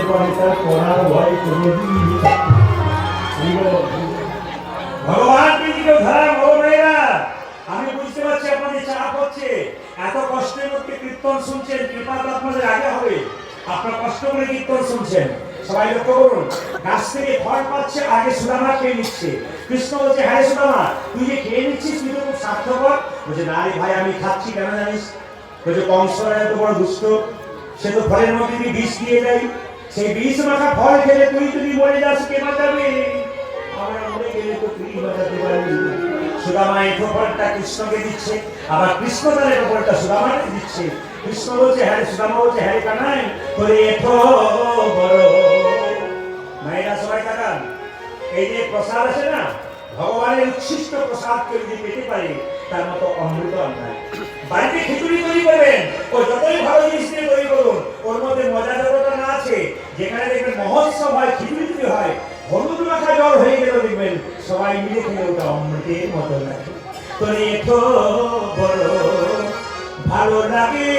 যেতে পারে তার পড়ার ভয় কোনোদিন। ভগবান পৃথিবীকে ধরা ভগবানেরা, আমি বুঝতে পারছি আপনাদের চাপ হচ্ছে, এত কষ্টের মধ্যে কীর্তন শুনছেন, কৃপা তো আপনাদের আগে হবে, আপনার কষ্ট করে কীর্তন শুনছেন। সবাই লক্ষ্য করুন, গাছ থেকে ফল পাচ্ছে, আগে সুদামা খেয়ে নিচ্ছে। কৃষ্ণ বলছে, হ্যাঁ সুদামা, তুই যে খেয়ে নিচ্ছিস তুই তো খুব স্বার্থপর। বলছে, না রে ভাই, আমি খাচ্ছি কেন জানিস? বলছে, কংসরা এত বড় দুষ্ট, সে তো ফলের মধ্যে বিষ দিয়ে দেয়, সেই বিষ মাখা ফল খেলে তুই যদি মরে যাস কে বাঁচাবে? আমরা মরে গেলে তো তুই বাঁচাতে পারবি। সুদামা এই ফলটা কৃষ্ণকে দিচ্ছে, আবার কৃষ্ণ তার এই ফলটা সুদামাকে দিচ্ছে। কৃষ্ণ বলছে, হ্যাঁ সুদামা বলছে, হ্যাঁ কানাই তোরে এঠো বড়। মায়েরা সবাই তাকান, এই যে প্রসাদ আছে না, ভগবানের উচ্ছিষ্ট প্রসাদকে যদি পেতে পারে তার মতো অমৃত আর নাই। বাড়িতে খিচুড়ি তৈরি করবেন, ও যতই ভালো জিনিস দিয়ে তৈরি করুন, ওর মধ্যে মজা যতটা না আছে, যেখানে দেখবেন মহোৎসব হয়, খিচুড়ি তৈরি হয়, হলুদ মাখা জল হয়ে গেল, দেখবেন সবাই মিলে খেলে ওটা অমৃতের মতো লাগে। তোরে এঠো বড় ভালো লাগে,